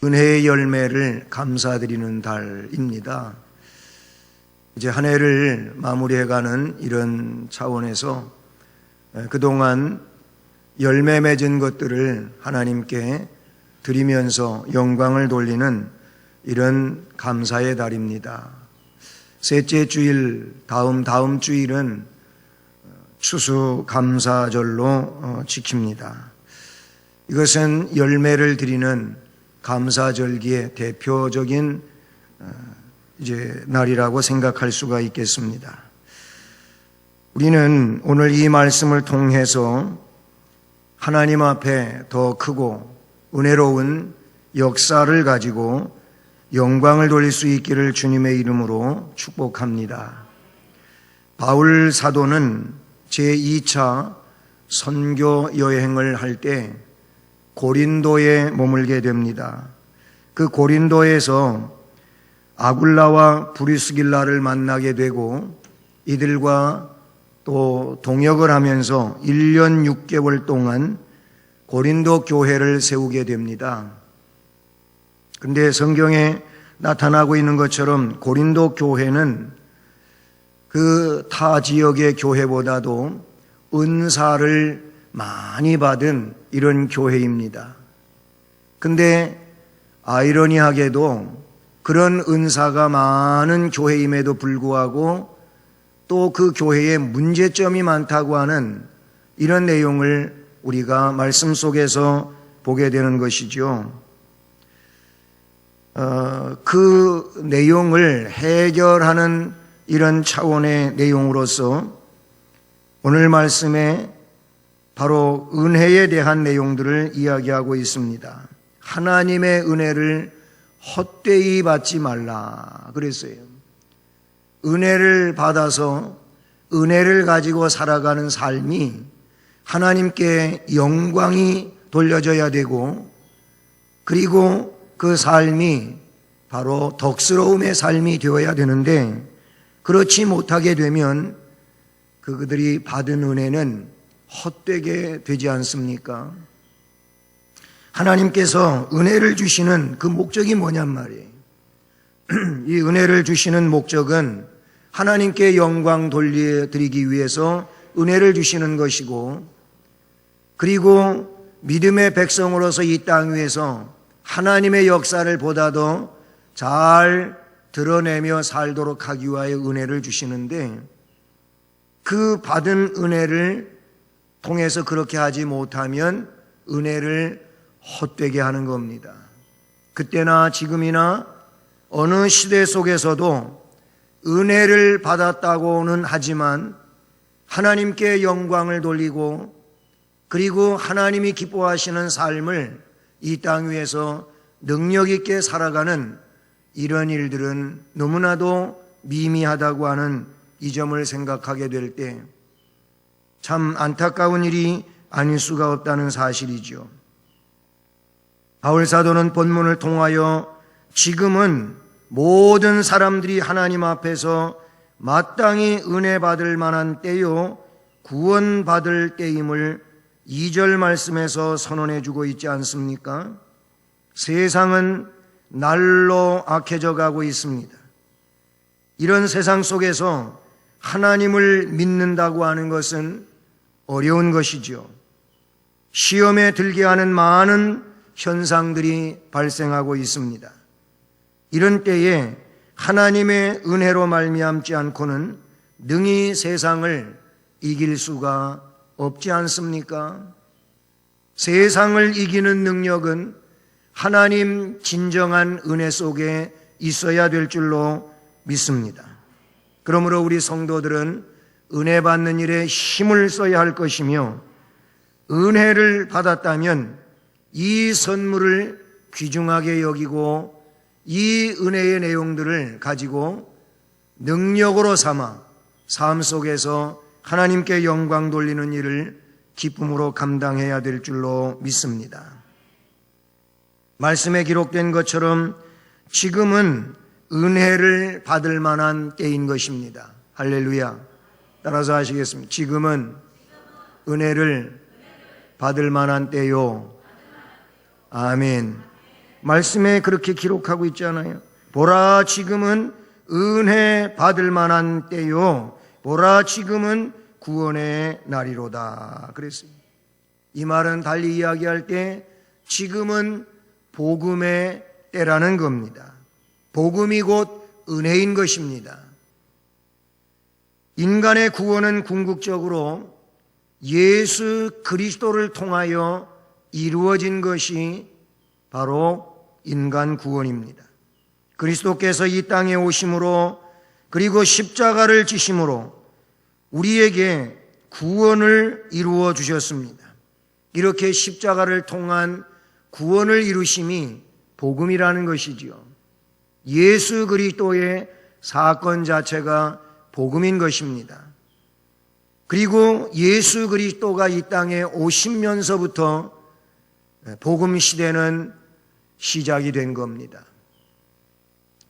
은혜의 열매를 감사드리는 달입니다. 이제 한 해를 마무리해가는 이런 차원에서 그동안 열매 맺은 것들을 하나님께 드리면서 영광을 돌리는 이런 감사의 달입니다. 셋째 주일, 다음 주일은 추수감사절로 지킵니다. 이것은 열매를 드리는 감사절기의 대표적인 이제 날이라고 생각할 수가 있겠습니다. 우리는 오늘 이 말씀을 통해서 하나님 앞에 더 크고 은혜로운 역사를 가지고 영광을 돌릴 수 있기를 주님의 이름으로 축복합니다. 바울 사도는 제2차 선교 여행을 할 때 고린도에 머물게 됩니다. 그 고린도에서 아굴라와 브리스길라를 만나게 되고 이들과 또 동역을 하면서 1년 6개월 동안 고린도 교회를 세우게 됩니다. 그런데 성경에 나타나고 있는 것처럼 고린도 교회는 그 타 지역의 교회보다도 은사를 많이 받은 이런 교회입니다. 근데 아이러니하게도 그런 은사가 많은 교회임에도 불구하고 또 그 교회에 문제점이 많다고 하는 이런 내용을 우리가 말씀 속에서 보게 되는 것이죠. 그 내용을 해결하는 이런 차원의 내용으로서 오늘 말씀에 바로 은혜에 대한 내용들을 이야기하고 있습니다. 하나님의 은혜를 헛되이 받지 말라 그랬어요. 은혜를 받아서 은혜를 가지고 살아가는 삶이 하나님께 영광이 돌려져야 되고, 그리고 그 삶이 바로 덕스러움의 삶이 되어야 되는데, 그렇지 못하게 되면 그들이 받은 은혜는 헛되게 되지 않습니까? 하나님께서 은혜를 주시는 그 목적이 뭐냔 말이에요. 이 은혜를 주시는 목적은 하나님께 영광 돌려드리기 위해서 은혜를 주시는 것이고, 그리고 믿음의 백성으로서 이 땅 위에서 하나님의 역사를 보다 더 잘 드러내며 살도록 하기 위하여 은혜를 주시는데, 그 받은 은혜를 통해서 그렇게 하지 못하면 은혜를 헛되게 하는 겁니다. 그때나 지금이나 어느 시대 속에서도 은혜를 받았다고는 하지만 하나님께 영광을 돌리고, 그리고 하나님이 기뻐하시는 삶을 이 땅 위에서 능력 있게 살아가는 이런 일들은 너무나도 미미하다고 하는 이 점을 생각하게 될 때 참 안타까운 일이 아닐 수가 없다는 사실이죠. 바울 사도는 본문을 통하여 지금은 모든 사람들이 하나님 앞에서 마땅히 은혜 받을 만한 때요 구원받을 때임을 2절 말씀에서 선언해 주고 있지 않습니까? 세상은 날로 악해져 가고 있습니다. 이런 세상 속에서 하나님을 믿는다고 하는 것은 어려운 것이죠. 시험에 들게 하는 많은 현상들이 발생하고 있습니다. 이런 때에 하나님의 은혜로 말미암지 않고는 능히 세상을 이길 수가 없지 않습니까? 세상을 이기는 능력은 하나님 진정한 은혜 속에 있어야 될 줄로 믿습니다. 그러므로 우리 성도들은 은혜 받는 일에 힘을 써야 할 것이며, 은혜를 받았다면 이 선물을 귀중하게 여기고 이 은혜의 내용들을 가지고 능력으로 삼아 삶 속에서 하나님께 영광 돌리는 일을 기쁨으로 감당해야 될 줄로 믿습니다. 말씀에 기록된 것처럼 지금은 은혜를 받을 만한 때인 것입니다. 할렐루야. 따라서 하시겠습니다. 지금은 은혜를 받을 만한 때요. 아멘. 말씀에 그렇게 기록하고 있잖아요. 보라, 지금은 은혜 받을 만한 때요. 보라, 지금은 구원의 날이로다. 그랬습니다. 이 말은 달리 이야기할 때 지금은 복음의 때라는 겁니다. 복음이 곧 은혜인 것입니다. 인간의 구원은 궁극적으로 예수 그리스도를 통하여 이루어진 것이 바로 인간 구원입니다. 그리스도께서 이 땅에 오심으로 그리고 십자가를 지심으로 우리에게 구원을 이루어 주셨습니다. 이렇게 십자가를 통한 구원을 이루심이 복음이라는 것이지요. 예수 그리스도의 사건 자체가 복음인 것입니다. 그리고 예수 그리스도가 이 땅에 오시면서부터 복음 시대는 시작이 된 겁니다.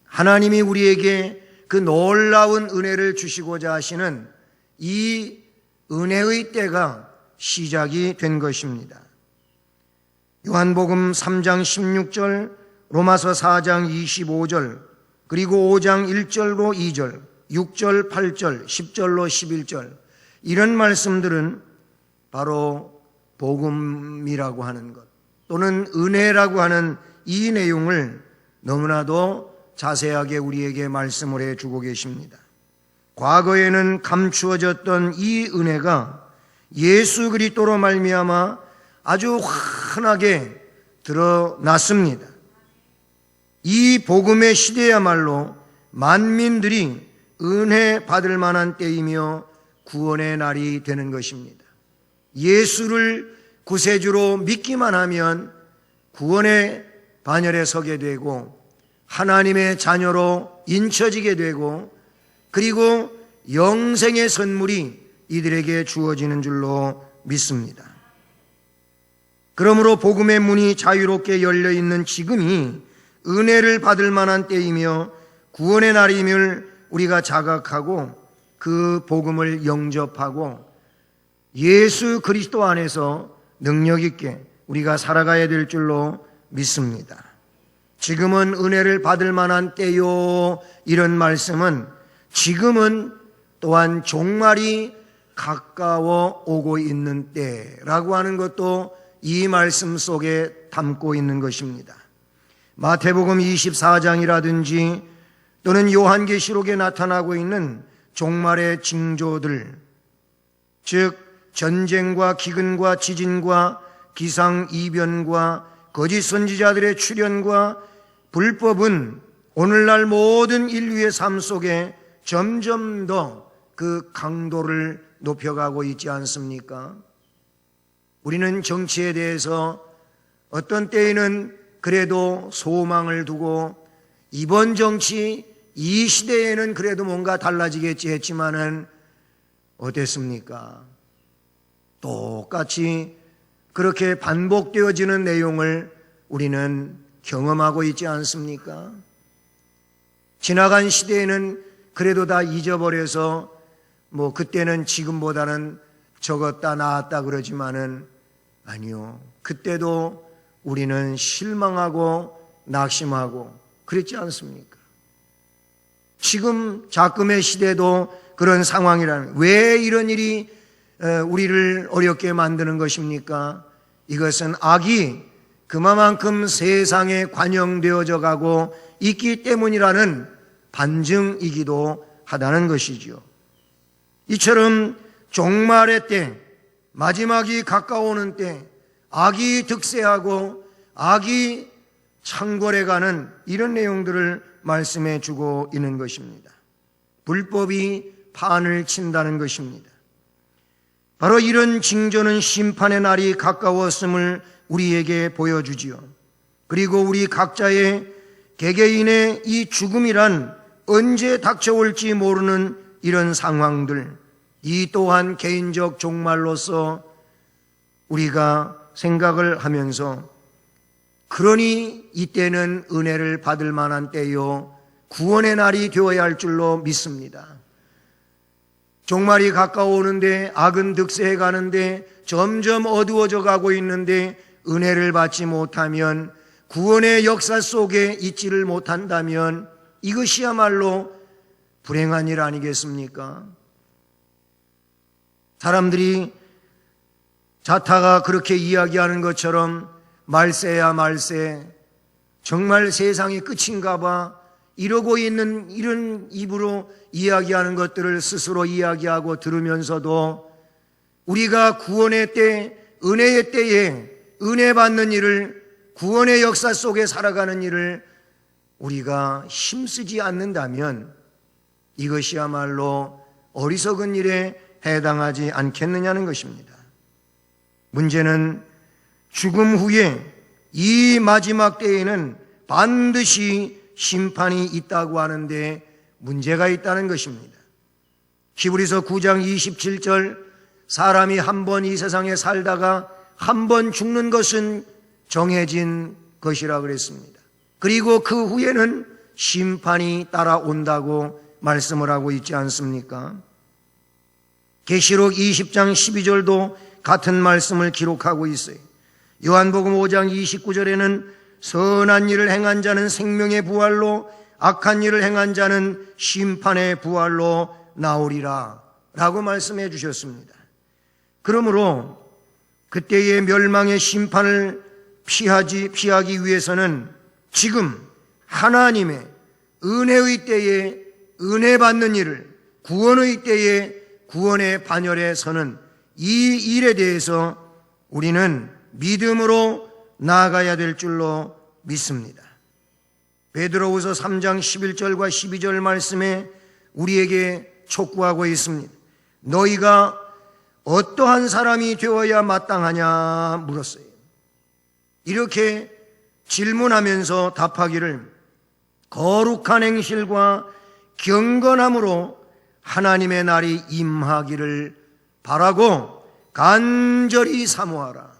하나님이 우리에게 그 놀라운 은혜를 주시고자 하시는 이 은혜의 때가 시작이 된 것입니다. 요한복음 3장 16절, 로마서 4장 25절, 그리고 5장 1절로 2절, 6절, 8절, 10절로 11절, 이런 말씀들은 바로 복음이라고 하는 것 또는 은혜라고 하는 이 내용을 너무나도 자세하게 우리에게 말씀을 해주고 계십니다. 과거에는 감추어졌던 이 은혜가 예수 그리스도로 말미암아 아주 환하게 드러났습니다. 이 복음의 시대야말로 만민들이 은혜 받을 만한 때이며 구원의 날이 되는 것입니다. 예수를 구세주로 믿기만 하면 구원의 반열에 서게 되고 하나님의 자녀로 인쳐지게 되고 그리고 영생의 선물이 이들에게 주어지는 줄로 믿습니다. 그러므로 복음의 문이 자유롭게 열려 있는 지금이 은혜를 받을 만한 때이며 구원의 날임을 우리가 자각하고 그 복음을 영접하고 예수 그리스도 안에서 능력 있게 우리가 살아가야 될 줄로 믿습니다. 지금은 은혜를 받을 만한 때요, 이런 말씀은 지금은 또한 종말이 가까워 오고 있는 때라고 하는 것도 이 말씀 속에 담고 있는 것입니다. 마태복음 24장이라든지 또는 요한계시록에 나타나고 있는 종말의 징조들, 즉 전쟁과 기근과 지진과 기상이변과 거짓 선지자들의 출현과 불법은 오늘날 모든 인류의 삶 속에 점점 더 그 강도를 높여가고 있지 않습니까? 우리는 정치에 대해서 어떤 때에는 그래도 소망을 두고 이번 정치, 이 시대에는 그래도 뭔가 달라지겠지 했지만은 어땠습니까? 똑같이 그렇게 반복되어지는 내용을 우리는 경험하고 있지 않습니까? 지나간 시대에는 그래도 다 잊어버려서 그때는 지금보다는 적었다 나았다 그러지만은 아니요. 그때도 우리는 실망하고 낙심하고 그랬지 않습니까? 지금 작금의 시대도 그런 상황이라는, 왜 이런 일이 우리를 어렵게 만드는 것입니까? 이것은 악이 그만큼 세상에 관영되어져 가고 있기 때문이라는 반증이기도 하다는 것이죠. 이처럼 종말의 때, 마지막이 가까워오는 때 악이 득세하고 악이 창궐해가는 이런 내용들을 말씀해 주고 있는 것입니다. 불법이 판을 친다는 것입니다. 바로 이런 징조는 심판의 날이 가까웠음을 우리에게 보여주지요. 그리고 우리 각자의 개개인의 이 죽음이란 언제 닥쳐올지 모르는 이런 상황들, 이 또한 개인적 종말로서 우리가 생각을 하면서, 그러니 이때는 은혜를 받을 만한 때요, 구원의 날이 되어야 할 줄로 믿습니다. 종말이 가까워오는데, 악은 득세해 가는데, 점점 어두워져 가고 있는데 은혜를 받지 못하면 구원의 역사 속에 있지를 못한다면 이것이야말로 불행한 일 아니겠습니까? 사람들이 자타가 그렇게 이야기하는 것처럼 말세야 말세, 정말 세상이 끝인가 봐, 이러고 있는 이런 입으로 이야기하는 것들을 스스로 이야기하고 들으면서도 우리가 구원의 때, 은혜의 때에 은혜 받는 일을, 구원의 역사 속에 살아가는 일을 우리가 힘쓰지 않는다면 이것이야말로 어리석은 일에 해당하지 않겠느냐는 것입니다. 문제는 죽음 후에 이 마지막 때에는 반드시 심판이 있다고 하는데 문제가 있다는 것입니다. 히브리서 9장 27절, 사람이 한 번 이 세상에 살다가 한 번 죽는 것은 정해진 것이라 그랬습니다. 그리고 그 후에는 심판이 따라온다고 말씀을 하고 있지 않습니까? 계시록 20장 12절도 같은 말씀을 기록하고 있어요. 요한복음 5장 29절에는 선한 일을 행한 자는 생명의 부활로, 악한 일을 행한 자는 심판의 부활로 나오리라 라고 말씀해 주셨습니다. 그러므로 그때의 멸망의 심판을 피하기 위해서는 지금 하나님의 은혜의 때에 은혜 받는 일을, 구원의 때에 구원의 반열에 서는 이 일에 대해서 우리는 믿음으로 나아가야 될 줄로 믿습니다. 베드로후서 3장 11절과 12절 말씀에 우리에게 촉구하고 있습니다. 너희가 어떠한 사람이 되어야 마땅하냐 물었어요. 이렇게 질문하면서 답하기를 거룩한 행실과 경건함으로 하나님의 날이 임하기를 바라고 간절히 사모하라.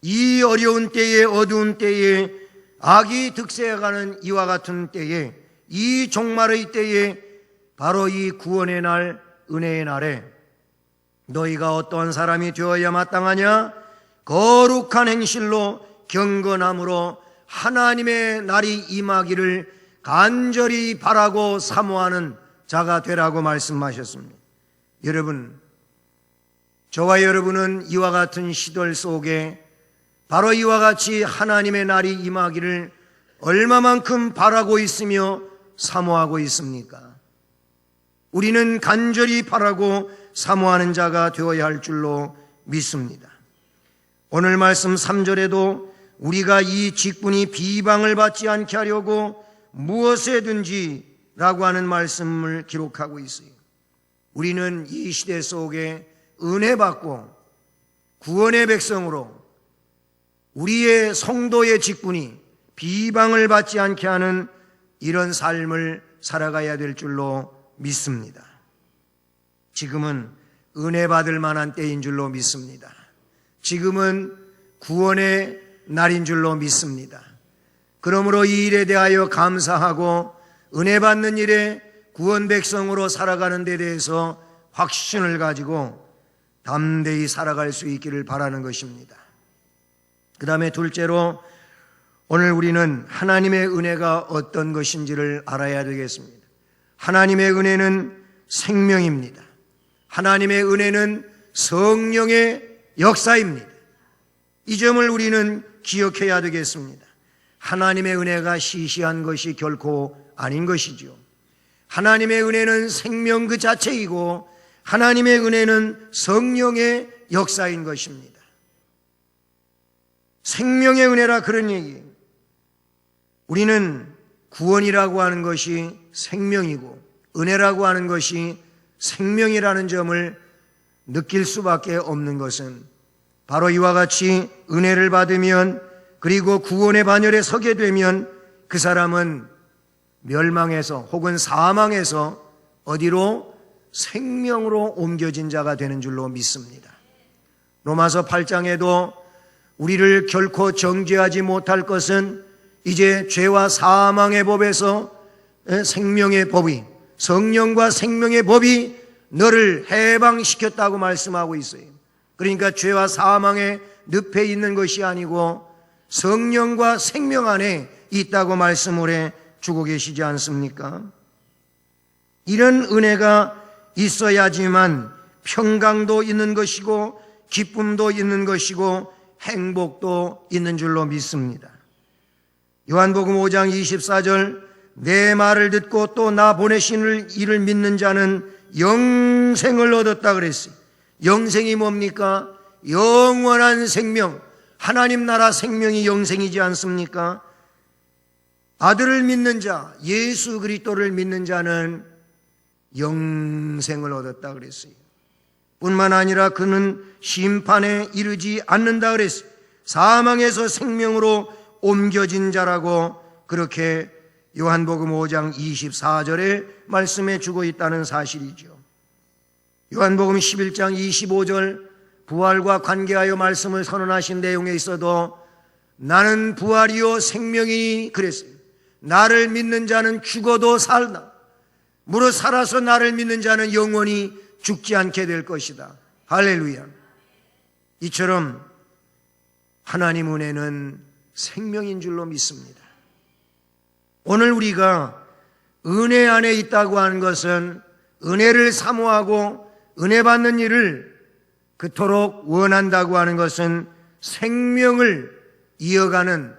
이 어려운 때에, 어두운 때에, 악이 득세해가는 이와 같은 때에, 이 종말의 때에, 바로 이 구원의 날, 은혜의 날에 너희가 어떠한 사람이 되어야 마땅하냐? 거룩한 행실로 경건함으로 하나님의 날이 임하기를 간절히 바라고 사모하는 자가 되라고 말씀하셨습니다. 여러분, 저와 여러분은 이와 같은 시들 속에 바로 이와 같이 하나님의 날이 임하기를 얼마만큼 바라고 있으며 사모하고 있습니까? 우리는 간절히 바라고 사모하는 자가 되어야 할 줄로 믿습니다. 오늘 말씀 3절에도 우리가 이 직분이 비방을 받지 않게 하려고 무엇에든지 라고 하는 말씀을 기록하고 있어요. 우리는 이 시대 속에 은혜 받고 구원의 백성으로 우리의 성도의 직분이 비방을 받지 않게 하는 이런 삶을 살아가야 될 줄로 믿습니다. 지금은 은혜 받을 만한 때인 줄로 믿습니다. 지금은 구원의 날인 줄로 믿습니다. 그러므로 이 일에 대하여 감사하고 은혜 받는 일에 구원 백성으로 살아가는 데 대해서 확신을 가지고 담대히 살아갈 수 있기를 바라는 것입니다. 그 다음에 둘째로 오늘 우리는 하나님의 은혜가 어떤 것인지를 알아야 되겠습니다. 하나님의 은혜는 생명입니다. 하나님의 은혜는 성령의 역사입니다. 이 점을 우리는 기억해야 되겠습니다. 하나님의 은혜가 시시한 것이 결코 아닌 것이죠. 하나님의 은혜는 생명 그 자체이고 하나님의 은혜는 성령의 역사인 것입니다. 생명의 은혜라 그런 얘기예요. 우리는 구원이라고 하는 것이 생명이고 은혜라고 하는 것이 생명이라는 점을 느낄 수밖에 없는 것은 바로 이와 같이 은혜를 받으면 그리고 구원의 반열에 서게 되면 그 사람은 멸망에서 혹은 사망에서 어디로? 생명으로 옮겨진 자가 되는 줄로 믿습니다. 로마서 8장에도 우리를 결코 정죄하지 못할 것은 이제 죄와 사망의 법에서 생명의 법이, 성령과 생명의 법이 너를 해방시켰다고 말씀하고 있어요. 그러니까 죄와 사망의 늪에 있는 것이 아니고 성령과 생명 안에 있다고 말씀을 해 주고 계시지 않습니까? 이런 은혜가 있어야지만 평강도 있는 것이고 기쁨도 있는 것이고 행복도 있는 줄로 믿습니다. 요한복음 5장 24절, 내 말을 듣고 또 나 보내신 이를 믿는 자는 영생을 얻었다 그랬어요. 영생이 뭡니까? 영원한 생명, 하나님 나라 생명이 영생이지 않습니까? 아들을 믿는 자, 예수 그리스도를 믿는 자는 영생을 얻었다 그랬어요. 뿐만 아니라 그는 심판에 이르지 않는다 그랬어요. 사망에서 생명으로 옮겨진 자라고 그렇게 요한복음 5장 24절에 말씀해 주고 있다는 사실이죠. 요한복음 11장 25절, 부활과 관계하여 말씀을 선언하신 내용에 있어도 나는 부활이요 생명이니 그랬어요. 나를 믿는 자는 죽어도 살다. 무릇 살아서 나를 믿는 자는 영원히 죽지 않게 될 것이다. 할렐루야. 이처럼 하나님 은혜는 생명인 줄로 믿습니다. 오늘 우리가 은혜 안에 있다고 하는 것은 은혜를 사모하고 은혜 받는 일을 그토록 원한다고 하는 것은 생명을 이어가는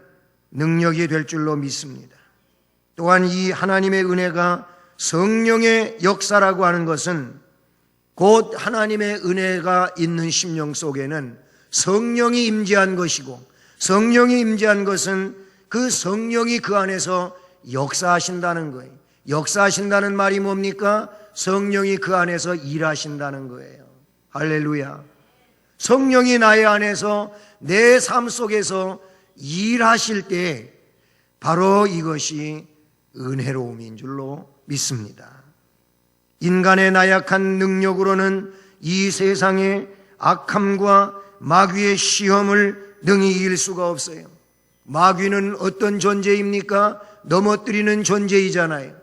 능력이 될 줄로 믿습니다. 또한 이 하나님의 은혜가 성령의 역사라고 하는 것은 곧 하나님의 은혜가 있는 심령 속에는 성령이 임재한 것이고, 성령이 임재한 것은 그 성령이 그 안에서 역사하신다는 거예요. 역사하신다는 말이 뭡니까? 성령이 그 안에서 일하신다는 거예요. 할렐루야. 성령이 나의 안에서 내 삶 속에서 일하실 때 바로 이것이 은혜로움인 줄로 믿습니다. 인간의 나약한 능력으로는 이 세상의 악함과 마귀의 시험을 능히 이길 수가 없어요. 마귀는 어떤 존재입니까? 넘어뜨리는 존재이잖아요.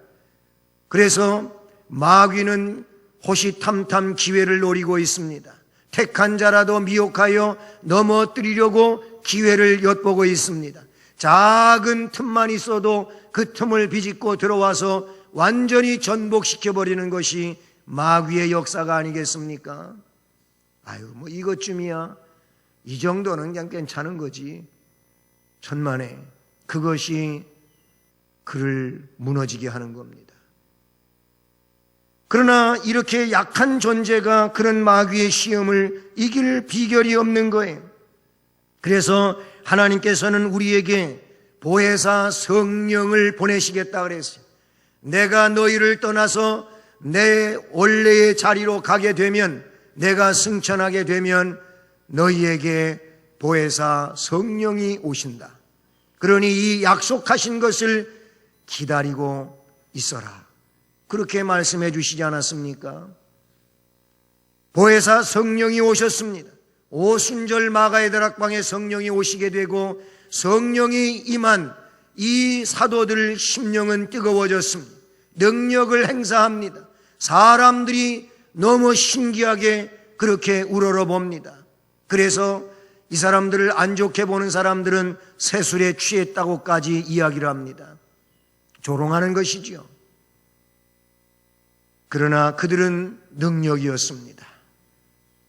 그래서 마귀는 호시탐탐 기회를 노리고 있습니다. 택한 자라도 미혹하여 넘어뜨리려고 기회를 엿보고 있습니다. 작은 틈만 있어도 그 틈을 비집고 들어와서 완전히 전복시켜버리는 것이 마귀의 역사가 아니겠습니까? 아유, 뭐 이것쯤이야. 이 정도는 그냥 괜찮은 거지. 천만에. 그것이 그를 무너지게 하는 겁니다. 그러나 이렇게 약한 존재가 그런 마귀의 시험을 이길 비결이 없는 거예요. 그래서 하나님께서는 우리에게 보혜사 성령을 보내시겠다 그랬어요. 내가 너희를 떠나서 내 원래의 자리로 가게 되면, 내가 승천하게 되면 너희에게 보혜사 성령이 오신다. 그러니 이 약속하신 것을 기다리고 있어라. 그렇게 말씀해 주시지 않았습니까? 보혜사 성령이 오셨습니다. 오순절 마가의 다락방에 성령이 오시게 되고 성령이 임한 이 사도들 심령은 뜨거워졌습니다. 능력을 행사합니다. 사람들이 너무 신기하게 그렇게 우러러 봅니다. 그래서 이 사람들을 안 좋게 보는 사람들은 세술에 취했다고까지 이야기를 합니다. 조롱하는 것이지요. 그러나 그들은 능력이었습니다.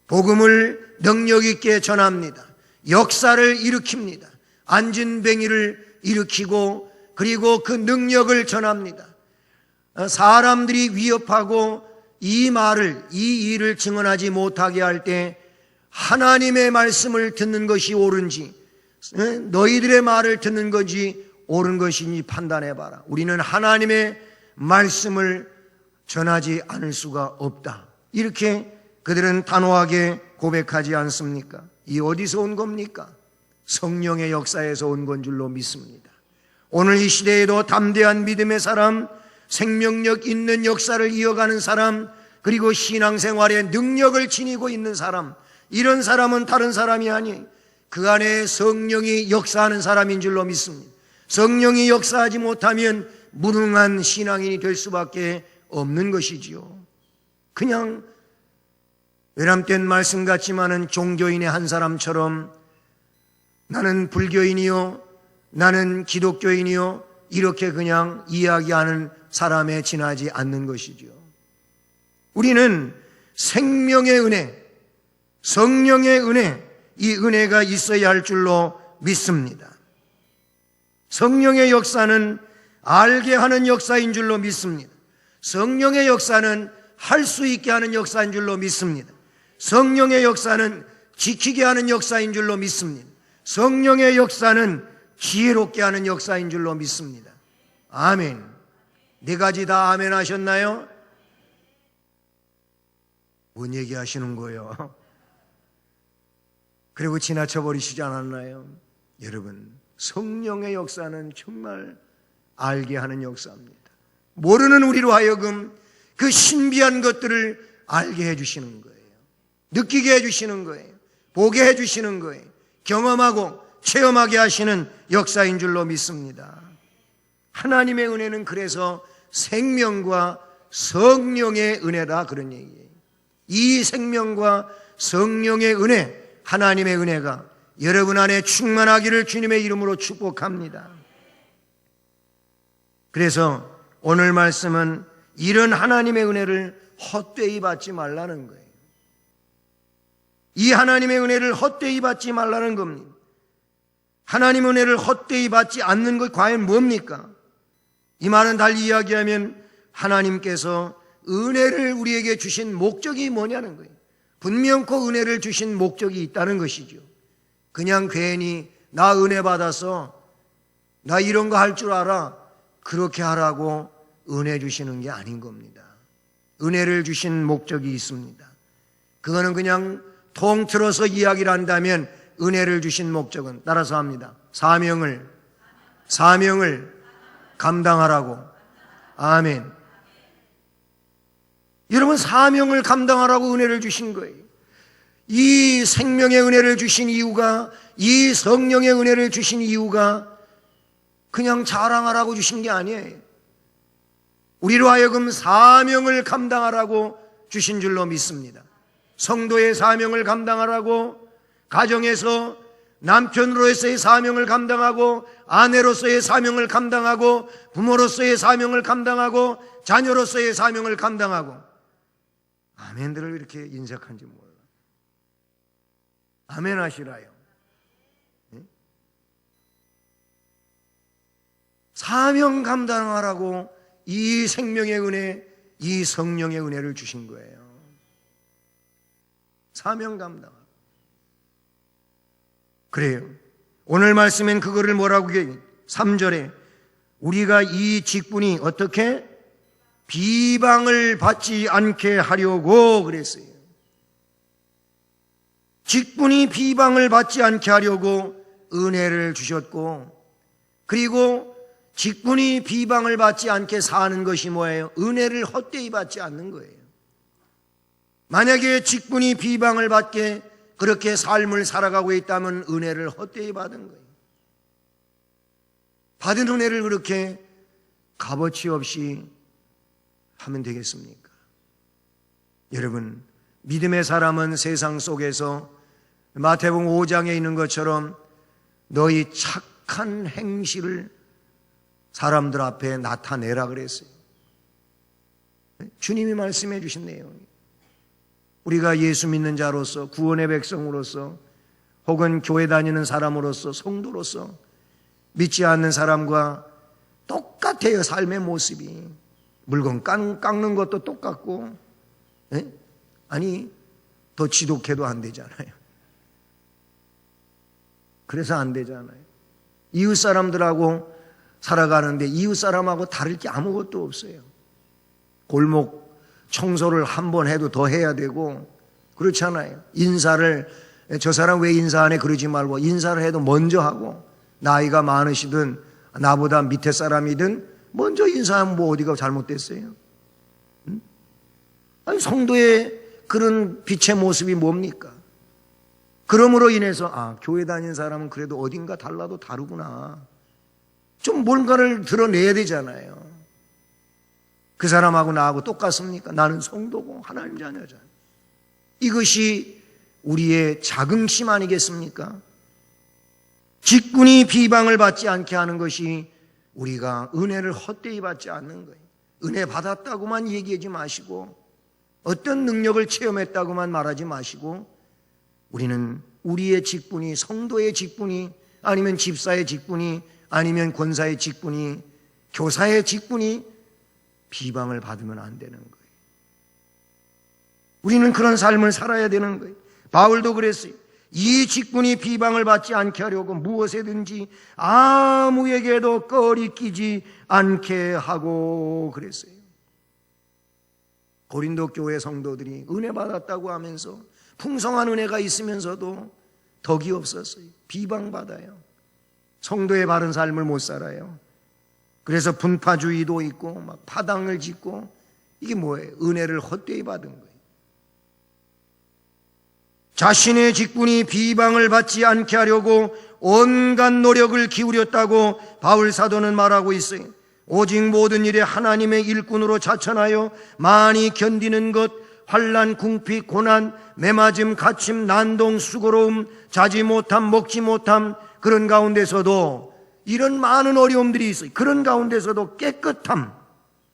복음을 능력 있게 전합니다. 역사를 일으킵니다. 앉은 뱅이를 일으키고 그리고 그 능력을 전합니다. 사람들이 위협하고 이 일을 증언하지 못하게 할 때 하나님의 말씀을 듣는 것이 옳은지, 너희들의 말을 듣는 것이 옳은 것인지 판단해봐라. 우리는 하나님의 말씀을 전하지 않을 수가 없다. 이렇게 그들은 단호하게 고백하지 않습니까? 이 어디서 온 겁니까? 성령의 역사에서 온 건 줄로 믿습니다. 오늘 이 시대에도 담대한 믿음의 사람, 생명력 있는 역사를 이어가는 사람, 그리고 신앙생활에 능력을 지니고 있는 사람, 이런 사람은 다른 사람이 아니에요. 그 안에 성령이 역사하는 사람인 줄로 믿습니다. 성령이 역사하지 못하면 무능한 신앙인이 될 수밖에 없는 것이지요. 그냥 외람된 말씀 같지만은 종교인의 한 사람처럼 나는 불교인이요, 나는 기독교인이요, 이렇게 그냥 이야기하는 사람에 지나지 않는 것이죠. 우리는 생명의 은혜, 성령의 은혜, 이 은혜가 있어야 할 줄로 믿습니다. 성령의 역사는 알게 하는 역사인 줄로 믿습니다. 성령의 역사는 할 수 있게 하는 역사인 줄로 믿습니다. 성령의 역사는 지키게 하는 역사인 줄로 믿습니다. 성령의 역사는 지혜롭게 하는 역사인 줄로 믿습니다. 아멘. 네 가지 다 아멘 하셨나요? 뭔 얘기 하시는 거예요? 그리고 지나쳐 버리시지 않았나요? 여러분, 성령의 역사는 정말 알게 하는 역사입니다. 모르는 우리로 하여금 그 신비한 것들을 알게 해주시는 거예요. 느끼게 해주시는 거예요. 보게 해주시는 거예요. 경험하고 체험하게 하시는 역사인 줄로 믿습니다. 하나님의 은혜는 그래서 생명과 성령의 은혜다, 그런 얘기예요. 이 생명과 성령의 은혜, 하나님의 은혜가 여러분 안에 충만하기를 주님의 이름으로 축복합니다. 그래서 오늘 말씀은 이런 하나님의 은혜를 헛되이 받지 말라는 거예요. 이 하나님의 은혜를 헛되이 받지 말라는 겁니다. 하나님의 은혜를 헛되이 받지 않는 것 과연 뭡니까? 이 말은 달리 이야기하면 하나님께서 은혜를 우리에게 주신 목적이 뭐냐는 거예요. 분명코 은혜를 주신 목적이 있다는 것이죠. 그냥 괜히 나 은혜 받아서 나 이런 거 할 줄 알아, 그렇게 하라고 은혜 주시는 게 아닌 겁니다. 은혜를 주신 목적이 있습니다. 그거는 그냥 통틀어서 이야기를 한다면 은혜를 주신 목적은 따라서 합니다. 사명을 감당하라고. 아멘. 여러분, 사명을 감당하라고 은혜를 주신 거예요. 이 생명의 은혜를 주신 이유가, 이 성령의 은혜를 주신 이유가 그냥 자랑하라고 주신 게 아니에요. 우리로 하여금 사명을 감당하라고 주신 줄로 믿습니다. 성도의 사명을 감당하라고, 가정에서 남편으로서의 사명을 감당하고, 아내로서의 사명을 감당하고, 부모로서의 사명을 감당하고, 자녀로서의 사명을 감당하고. 아멘들을 이렇게 인색한지 몰라. 아멘 하시라요. 사명 감당하라고 이 생명의 은혜, 이 성령의 은혜를 주신 거예요. 사명 감당하라고. 그래요. 오늘 말씀엔 그거를 뭐라고 얘기해요? 3절에 우리가 이 직분이 어떻게 비방을 받지 않게 하려고 그랬어요. 직분이 비방을 받지 않게 하려고 은혜를 주셨고, 그리고 직분이 비방을 받지 않게 사는 것이 뭐예요? 은혜를 헛되이 받지 않는 거예요. 만약에 직분이 비방을 받게 그렇게 삶을 살아가고 있다면 은혜를 헛되이 받은 거예요. 받은 은혜를 그렇게 값어치 없이 하면 되겠습니까? 여러분, 믿음의 사람은 세상 속에서 마태복음 5장에 있는 것처럼 너희 착한 행실을 사람들 앞에 나타내라 그랬어요. 주님이 말씀해 주신 내용이에요. 우리가 예수 믿는 자로서, 구원의 백성으로서, 혹은 교회 다니는 사람으로서, 성도로서 믿지 않는 사람과 똑같아요. 삶의 모습이. 물건 깎는 것도 똑같고, 아니 더 지독해도 안 되잖아요. 그래서 안 되잖아요. 이웃 사람들하고 살아가는데 이웃 사람하고 다를 게 아무것도 없어요. 골목 청소를 한 번 해도 더 해야 되고 그렇잖아요. 인사를 저 사람 왜 인사 안 해 그러지 말고 인사를 해도 먼저 하고, 나이가 많으시든 나보다 밑에 사람이든 먼저 인사하면 뭐 어디가 잘못됐어요? 아니, 성도의 그런 빛의 모습이 뭡니까? 그러므로 인해서 교회 다니는 사람은 그래도 어딘가 달라도 다르구나, 좀 뭔가를 드러내야 되잖아요. 그 사람하고 나하고 똑같습니까? 나는 성도고 하나님 자녀잖아요. 이것이 우리의 자긍심 아니겠습니까? 직분이 비방을 받지 않게 하는 것이 우리가 은혜를 헛되이 받지 않는 거예요. 은혜 받았다고만 얘기하지 마시고 어떤 능력을 체험했다고만 말하지 마시고 우리는 우리의 직분이, 성도의 직분이, 아니면 집사의 직분이, 아니면 권사의 직분이, 교사의 직분이 비방을 받으면 안 되는 거예요. 우리는 그런 삶을 살아야 되는 거예요. 바울도 그랬어요. 이 직분이 비방을 받지 않게 하려고 무엇에든지 아무에게도 꺼리끼지 않게 하고 그랬어요. 고린도 교회 성도들이 은혜 받았다고 하면서 풍성한 은혜가 있으면서도 덕이 없었어요. 비방받아요. 성도의 바른 삶을 못 살아요. 그래서 분파주의도 있고 막 파당을 짓고, 이게 뭐예요? 은혜를 헛되이 받은 거예요. 자신의 직분이 비방을 받지 않게 하려고 온갖 노력을 기울였다고 바울 사도는 말하고 있어요. 오직 모든 일에 하나님의 일꾼으로 자천하여 많이 견디는 것, 환난, 궁핍, 고난, 매맞음, 갇힘, 난동, 수고로움, 자지 못함, 먹지 못함, 그런 가운데서도 이런 많은 어려움들이 있어요. 그런 가운데서도 깨끗함,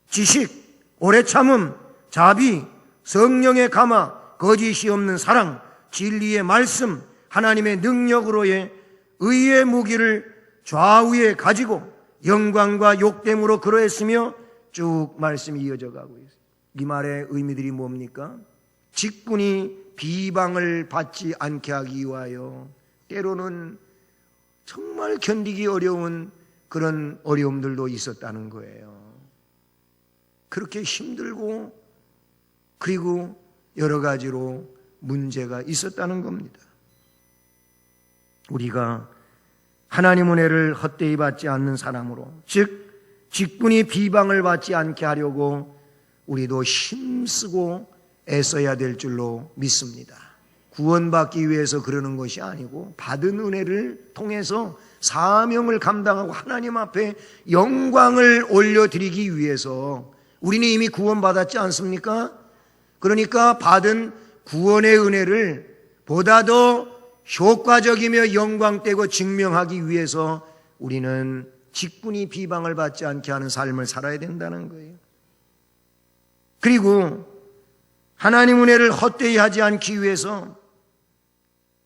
지식, 오래 참음, 자비, 성령의 감화, 거짓이 없는 사랑, 진리의 말씀, 하나님의 능력으로의 의의 무기를 좌우에 가지고 영광과 욕됨으로 그러했으며, 쭉 말씀이 이어져 가고 있어요. 이 말의 의미들이 뭡니까? 직분이 비방을 받지 않게 하기 위하여 때로는 정말 견디기 어려운 그런 어려움들도 있었다는 거예요. 그렇게 힘들고 그리고 여러 가지로 문제가 있었다는 겁니다. 우리가 하나님 은혜를 헛되이 받지 않는 사람으로, 즉 직분이 비방을 받지 않게 하려고 우리도 힘쓰고 애써야 될 줄로 믿습니다. 구원받기 위해서 그러는 것이 아니고 받은 은혜를 통해서 사명을 감당하고 하나님 앞에 영광을 올려드리기 위해서. 우리는 이미 구원받았지 않습니까? 그러니까 받은 구원의 은혜를 보다 더 효과적이며 영광되고 증명하기 위해서 우리는 직분이 비방을 받지 않게 하는 삶을 살아야 된다는 거예요. 그리고 하나님 은혜를 헛되이 하지 않기 위해서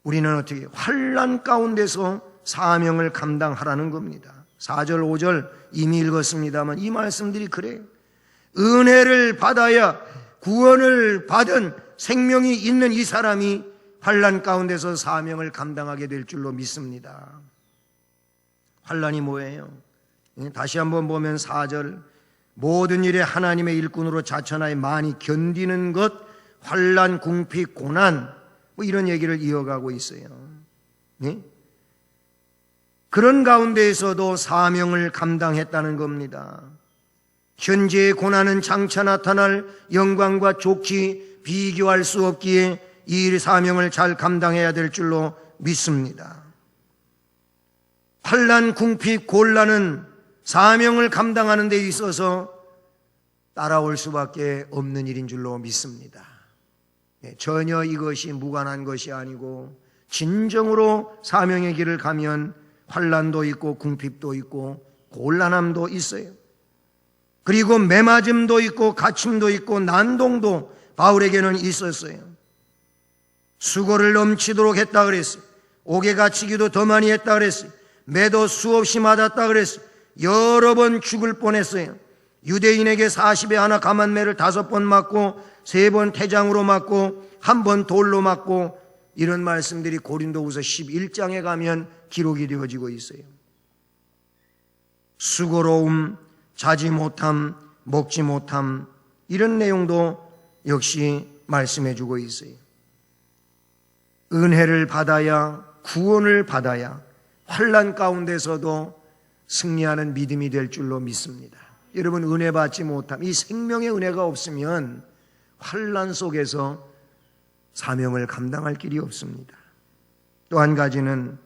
우리는 어떻게 환난 가운데서 사명을 감당하라는 겁니다. 4절 5절 이미 읽었습니다만 이 말씀들이 그래요. 은혜를 받아야, 구원을 받은 생명이 있는 이 사람이 환난 가운데서 사명을 감당하게 될 줄로 믿습니다. 환난이 뭐예요? 다시 한번 보면 4절, 모든 일에 하나님의 일꾼으로 자천하여 많이 견디는 것, 환난, 궁핍, 고난, 뭐 이런 얘기를 이어가고 있어요. 네? 그런 가운데에서도 사명을 감당했다는 겁니다. 현재의 고난은 장차 나타날 영광과 좋기 비교할 수 없기에 이 일 사명을 잘 감당해야 될 줄로 믿습니다. 환난, 궁핍, 곤란은 사명을 감당하는 데 있어서 따라올 수밖에 없는 일인 줄로 믿습니다. 전혀 이것이 무관한 것이 아니고 진정으로 사명의 길을 가면 환난도 있고 궁핍도 있고 곤란함도 있어요. 그리고 매맞음도 있고 갇힘도 있고 난동도 바울에게는 있었어요. 수고를 넘치도록 했다 그랬어요. 옥에 갇히기도 더 많이 했다 그랬어요. 매도 수없이 맞았다 그랬어요. 여러 번 죽을 뻔했어요. 유대인에게 40에 하나 가만매를 5번 맞고 3번 태장으로 맞고 1번 돌로 맞고, 이런 말씀들이 고린도후서 11장에 가면 기록이 되어지고 있어요. 수고로움, 자지 못함, 먹지 못함, 이런 내용도 역시 말씀해 주고 있어요. 은혜를 받아야, 구원을 받아야 환난 가운데서도 승리하는 믿음이 될 줄로 믿습니다. 여러분, 은혜 받지 못함, 이 생명의 은혜가 없으면 환난 속에서 사명을 감당할 길이 없습니다. 또 한 가지는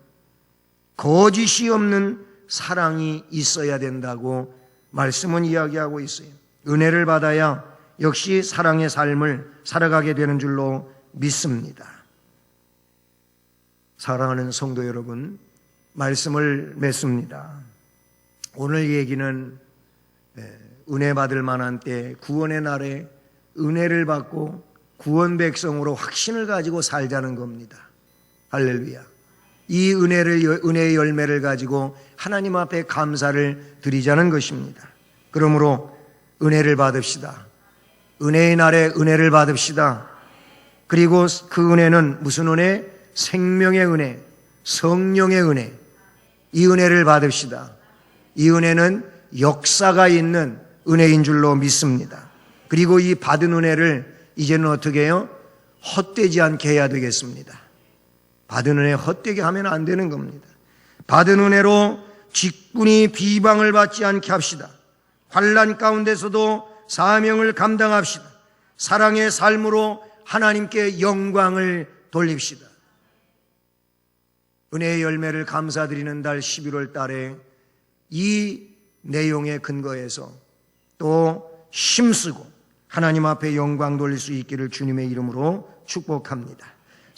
거짓이 없는 사랑이 있어야 된다고 말씀은 이야기하고 있어요. 은혜를 받아야 역시 사랑의 삶을 살아가게 되는 줄로 믿습니다. 사랑하는 성도 여러분, 말씀을 맺습니다. 오늘 얘기는 은혜 받을 만한 때, 구원의 날에 은혜를 받고 구원 백성으로 확신을 가지고 살자는 겁니다. 할렐루야. 이 은혜의 열매를 가지고 하나님 앞에 감사를 드리자는 것입니다. 그러므로 은혜를 받읍시다. 은혜의 날에 은혜를 받읍시다. 그리고 그 은혜는 무슨 은혜? 생명의 은혜, 성령의 은혜. 이 은혜를 받읍시다. 이 은혜는 역사가 있는 은혜인 줄로 믿습니다. 그리고 이 받은 은혜를 이제는 어떻게 해요? 헛되지 않게 해야 되겠습니다. 받은 은혜 헛되게 하면 안 되는 겁니다. 받은 은혜로 직분이 비방을 받지 않게 합시다. 환난 가운데서도 사명을 감당합시다. 사랑의 삶으로 하나님께 영광을 돌립시다. 은혜의 열매를 감사드리는 달 11월 달에 이 내용에 근거해서 또 힘쓰고 하나님 앞에 영광 돌릴 수 있기를 주님의 이름으로 축복합니다.